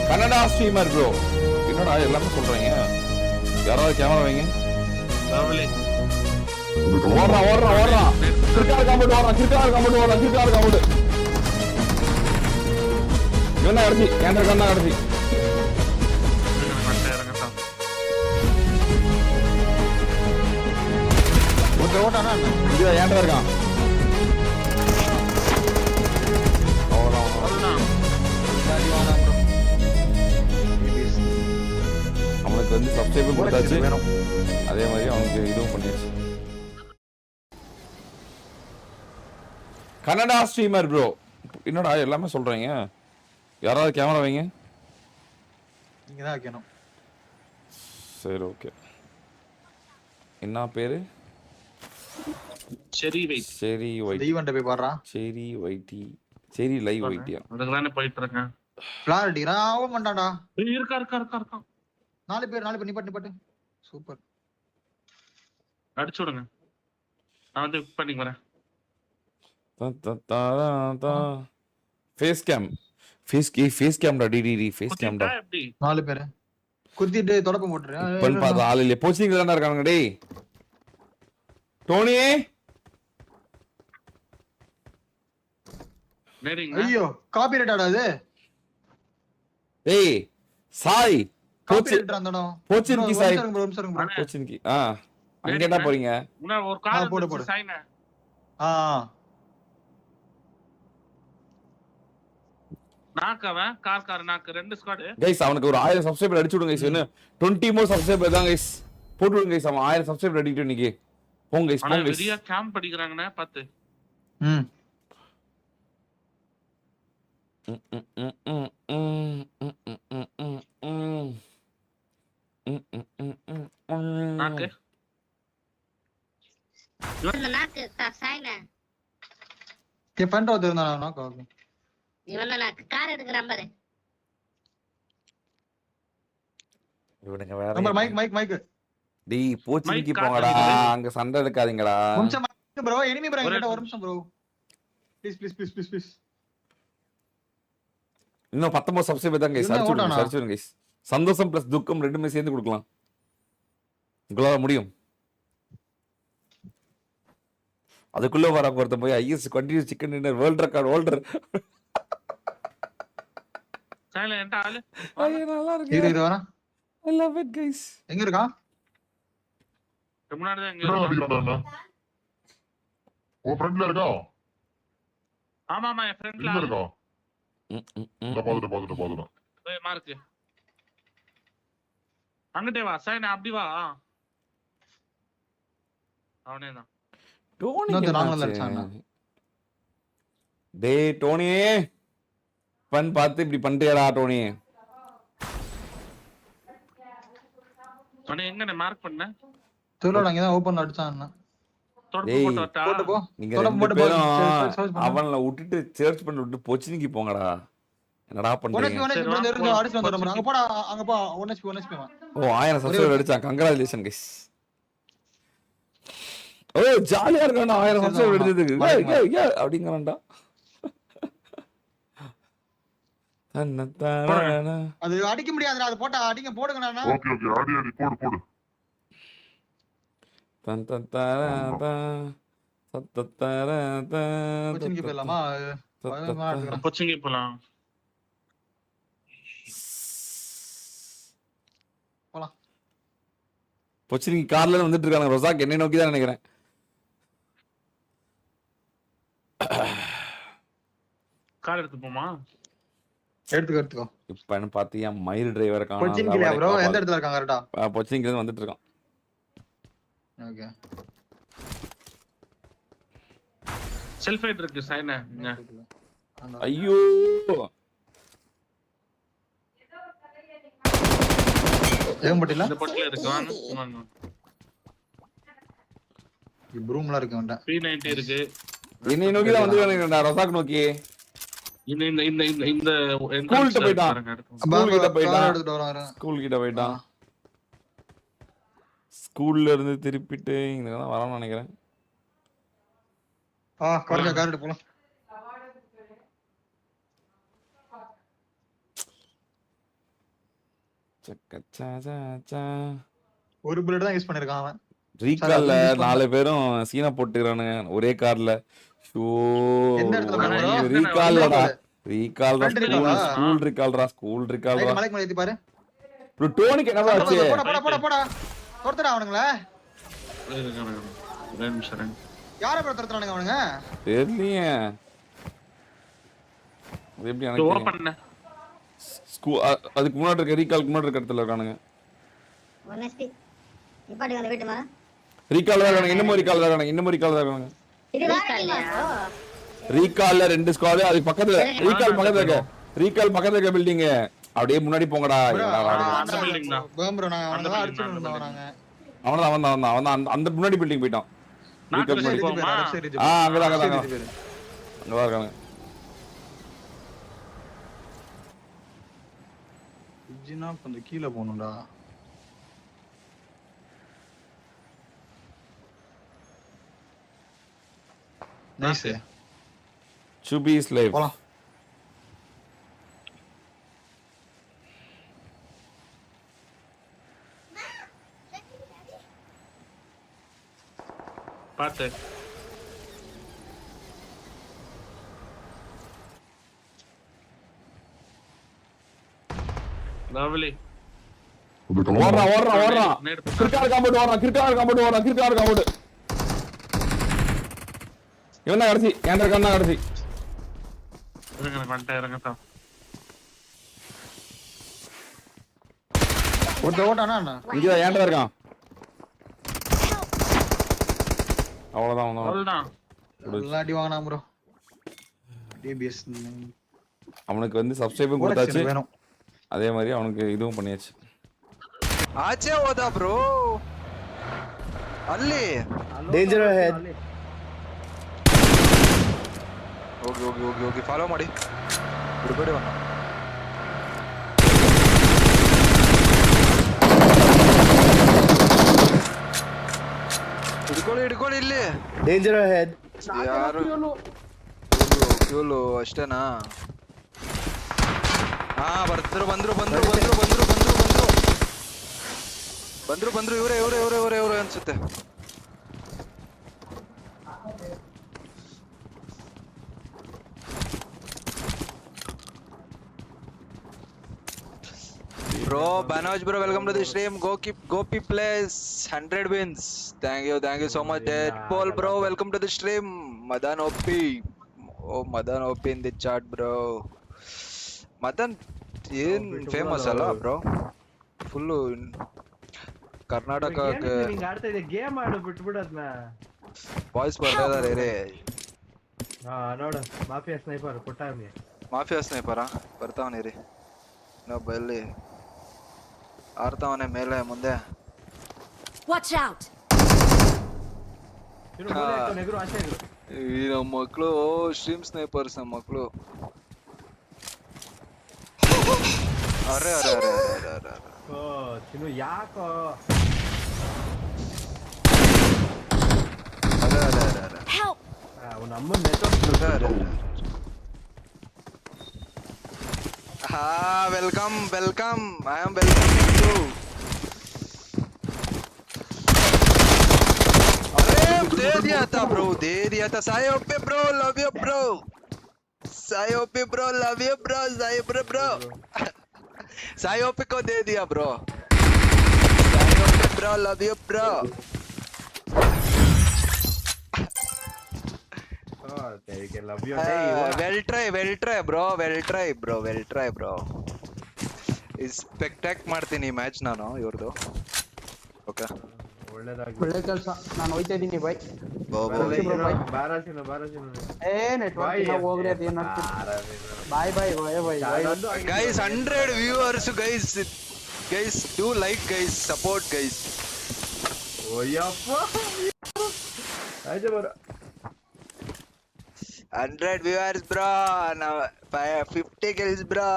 Kannada streamer bro. என்னடா எல்லாமே சொல்றீங்க? யாராவது கேமரா வைங்க. ஓடுறான். கிரிக்கார் காம்பவுண்ட் ஓடுறான். இவனா அடிச்சு கேண்டர் கண்ணா அடிச்சு ஓட்டானா இது ஏன்டா இருக்கான். அவனுக்கு வந்து சப்ஸ்கிரைபர் கொடுத்தாச்சு, அதே மாதிரி அவனுக்கு இதுவும் பண்ணியாச்சு. Kannada streamer bro. என்னடா எல்லாமே சொல்றீங்க? யாராவது கேமரா வைங்க. நீங்க தான் வைக்கணும். சரி ஓகே. என்ன பேரு? செரி வைட். செரி வைட். ஈவென்ட் போய் பாறா. செரி வைட்டி. செரி லைவ் வைட்டியா? அதுக்குதானே போயிட்டு இருக்கேன். பிளான் அடிக்குறான். ஆவ மாட்டான்டா. இருக்கா. 4 பேர் நிப்பாட்டு. சூப்பர். அடிச்சு விடுங்க. நான் வந்து பிக் பண்ணி வரேன். ஃபேஸ் கேம்டா டிடிடி ஃபேஸ் கேம்டா. 4 பேர் குத்திட்டு தொடப்ப போட்டுறேன். இப்ப பாத்து ஆள் இல்ல. போச்சிங்ல தான இருக்கானுங்க டேய். டோனி ஐயோ காப்பிரைட் ஆடாது. டேய் சாய் காப்பிரைட் ஆண்டனோ. போச்சின்கி சாய் ப்ரோ. போச்சின்கி. அங்க என்ன போறீங்க? ஒரு கார் போடு சாய்னா. நாக்கவன் கார் நாக்கு 2 ஸ்குவாட். गाइस அவனுக்கு ஒரு 1000 சப்ஸ்கிரைபர் அடிச்சு விடுங்க गाइस. என்ன 20 மோர் சப்ஸ்கிரைபர் தான் गाइस. போட்டு விடுங்க गाइस. அவன் 1000 சப்ஸ்கிரைபர் அடிக்கிட்டு இன்னைக்கு. போங்க गाइस போங்க गाइस. பெரிய கேம்ப் படிக்கறாங்கனா பாத்து. நாக்கு நாக்கு சாய்னா கே ஃபண்ட் ஓதுறனா நாக்கு. இவன நான் கார் எடுக்கறான் பாரு. இவனுங்க வேற நம்பர் மைக். டேய் போச்சின்கி போங்கடா. அங்க சண்டை எடுக்காதீங்கடா. நிமிஷம் ப்ரோ. எனிமி ப்ரோ கிட்ட ஒரு நிமிஷம் ப்ரோ. ப்ளீஸ். இன்னும் 19 சப்ஸ்கிரைபர் தான் गाइस. சர்ச் பண்ணுங்க गाइस. சந்தோஷம் பிளஸ் துக்கம் ரெண்டுமே சேர்ந்து கொடுக்கலாம். உங்களால முடியும். அதுக்குள்ள வர ஒருத்தன் போய் is continuous chicken dinner world record silent ஆளு. ஐயா நல்லா இருக்கு. இது வரா. I love it guys. எங்க இருக்கா? முன்னாடி தான் எங்க இருக்கா? ஓ ஃப்ரண்ட்ல இருக்கா? ஆமா என் ஃப்ரெண்ட்ல இருக்கா. பாத்துட்டு. ஏய் மார்க். அங்கட்டே வா சைனா அப்படி வா. அவனே தான். டோனி நாங்கள அடிச்சாங்க. டேய் டோனி பன் பார்த்து இப்படி பண்ணிட்டேடா டோனி. அண்ணே எங்கனே மார்க் பண்ண? தூளோட அங்க தான் ஓபன் அடிச்சான். போட்டு போ. நீங்க ரெண்டு பேரும் அவன்ல விட்டுட்டு சர்ச் பண்ணி விட்டு பொச்சினிக்கு போங்கடா. என்னடா பண்றீங்க? அடிச்சு வந்துறோம். அங்க போடா. அங்க போ. 1 HP வா. ஓ 1000 சப்ஸ்கிரைபர் அடிச்சான். Congratulation guys. ஓ ஜாலியா இருக்கானே 1000 சப்ஸ்கிரைபர் அடிச்சதுக்கு. ஏய் அப்படிங்கறான்டா. அது அடிக்க முடியாதுடா. அது போட்டா போடுங்கடா. ஓகே ஆடி போடு. கொச்சின்கி போலாமா? கொச்சின்கி போலாம். பொச்சினிக்கு கார்ல வந்துட்டு இருக்காங்க. ரொசாக் என்னை நோக்கி தான் நினைக்கிறேன். கார் எடுத்து போமா? எடுத்துக்கோ. இப்ப என்ன பாத்தியா மயில் டிரைவர் காணோம். பொச்சின்கில bro எந்த இடத்துல இருக்காங்க கரெக்ட்டா? பொச்சின்கில இருந்து வந்துட்டு இருக்கான். ஓகே. செல்ஃபைட் இருக்கு சைனா. ஐயோ ஏம்பட்டில இந்த பொட்டில இருக்கு. வாங்க. ப்ரூம்ல இருக்கு வண்டா. P90 இருக்கு. என்னை நோக்கி தான் வந்து நினைக்கிறேன்டா. ரொசாக் நோக்கி. இந்த ஸ்கூல்ட்ட போய்ட்டான். ஸ்கூல் கிட்ட போய்ட்டான். ஸ்கூல்ல இருந்து திருப்பிட்டு இங்க தான் வரணும்னு நினைக்கிறேன். கார் எடுத்து போலாம். 1 ஒரு புல்லட் தான் யூஸ் பண்ணிருக்கான் அவன். ரீகால்ல use பண்ணல. 4 பேரும் சீனா போட்டுக்கிறானுங்க ஒரே கார்ல. ஷோ எந்த இடத்துல போறான்? ரீகால்லடா. ரீகால்டா Front recall ஆ? ஸ்கூல் ரீகால்டா ஸ்கூல் ரீகால்டா. ரைட், மலைக்கு மேல ஏத்தி பாரு. ப்ரோ டோனிக்கு என்னடா ஆச்சு? போடா. துரத்துடா அவனுங்கள. ரெண்டு நிமிஷம். யாரை போய் துரத்துறானுங்க அவனுங்க? தெரியலையே. அது எப்படி எனக்கு தெரியும்? ஓபன் அதுக்கு முன்னாடி இருக்க ரீகாலுக்கு முன்னாடி இருக்க இடத்துல இருக்கானுங்க. ஒன்னஸ்டி நிப்பாட்டுங்க அந்த வீட்டு மேல. ரீகால் தான் இருக்கானுங்க. இன்னும் ரீகால் தான் இருக்கானுங்க. இன்னும் ரீகால் தான் இருக்கானுங்க. இது வாடலையா? ரீகால்ல 2 ஸ்குவாட் அதுக்கு பக்கத்துல ரீகால் பக்கத்துல இருக்க. ரீகால் பக்கத்துல இருக்க பில்டிங். அப்படியே முன்னாடி போங்கடா. அந்த building தான். ப்ரோ நான் அவன தான் அடிச்சு விடுறாங்க. அவன் அந்த முன்னாடி பில்டிங் போயிட்டான். நாக்கு முன்னாடி. போமா. அங்கதான் இருக்காங்க. இஜினா கொஞ்சம் கீழ போணும்டா. நைஸ். சுபிஸ் லைவ். போலாம். பாத்து லவ்லி. ஓடுறான். கிரிக்கார் காம்பவுண்ட் ஓடுறான். இவன் தான் கடைசி. ஏன்டா இருக்கான் கடைசி. இறங்க. ஓட்டானா அண்ணா. இங்கதான் ஏன்டா இருக்கான். அவ்வளவுதான். அடி வாங்கினா ப்ரோ. டிபிஎஸ் அவனுக்கு வந்து சப்ஸ்கிரைபும் கொடுத்தாச்சு. வேணும். அதே மாதிரி அவனுக்கு இதுவும் பண்ணியாச்சு. ಆಚೆ ಹೋದ ಬ್ರೋ ಅಲ್ಲಿ ಡೇಂಜರ್ ಹೆಡ್ ಹೋಗಿ ಹೋಗಿ ಹೋಗಿ ಹೋಗಿ ಫಾಲೋ ಮಾಡಿ ಬಿಡಬೇಡಿ ಅವನ್ನ ಹಿಡ್ಕೊಳ್ಳಿ ಇಲ್ಲಿ ಡೇಂಜರ್ ಹೆಡ್ ಯಾರು ಫ್ಯೂಲು ಅಷ್ಟೇನಾ ಹಾ ಬಂದ್ರು ಇವರೇ ಅನ್ಸುತ್ತೆ Bro, Banoj bro, welcome to the stream. Gopi plays 100 wins. Thank you so much. Deadpool bro, welcome to the stream. Madan OP. Oh, Madan OP in the chat bro. Madan ಏನ್ famous ಅಲ್ಲ bro full Karnataka ಆಡ್ತಾ ಇದೆ game ಆಡು ಬಿಟ್ಬಿಡದ್ನ boys ಬರ್ತಾ ಇದಾರೆ ಹಾ ನೋಡು mafia sniper ಕೊಟ್ಟಾವ್ನಿ mafia ಸ್ನೈಪರಾ ಬರ್ತಾವನಿ ರೀ ಇನ್ನೊಬ್ಬ ಎಲ್ಲಿ ಆಡ್ತಾವನೆ ಮೇಲೆ ಮುಂದೆ ವಾಚ್ ಔಟ್ ನೆಗರು ಆಚೆ ಇದ್ರು ಈ ನಮ್ಮ ಮಕ್ಕಳು ಸ್ಟ್ರೀಮ್ ಸ್ನೈಪರ್ಸ್ ನಮ್ಮ ಮಕ್ಕಳು ಅರೆ ಓ ಚಿನ್ನು ಯಾಕೋ ಅರೆ ಅವ್ನ ಅಮ್ಮನ ನೆಟ್ವರ್ಕ್ ಹಾ welcome I am welcome you अरे दे दिया था सायो पे ब्रो लव यू ब्रो सायोपी ब्रो लव यू ब्रो सायोपी को दे दिया ब्रो सायोपी bro love you bro well try bro ಸ್ಪೆಕ್ಟಾಕ್ ಮಾಡ್ತೀನಿ ಮ್ಯಾಚ್ ನಾನು ಇವ್ರದು ಓಕೆ ಒಳ್ಳೆ ಕೆಲಸ ನಾನು ಹೋಯ್ತಾ ಇದೀನಿ ಬೈ ಏ ನೆಟ್ವರ್ಕ್ ಹೋಗ್ರಿ ಅದೇನು ಬಾಯ್ guys 100 viewers guys do like guys support guys ಓಯಪ್ಪ ಆಯ್ತು ಬರ 100 viewers bro now 50 kills bro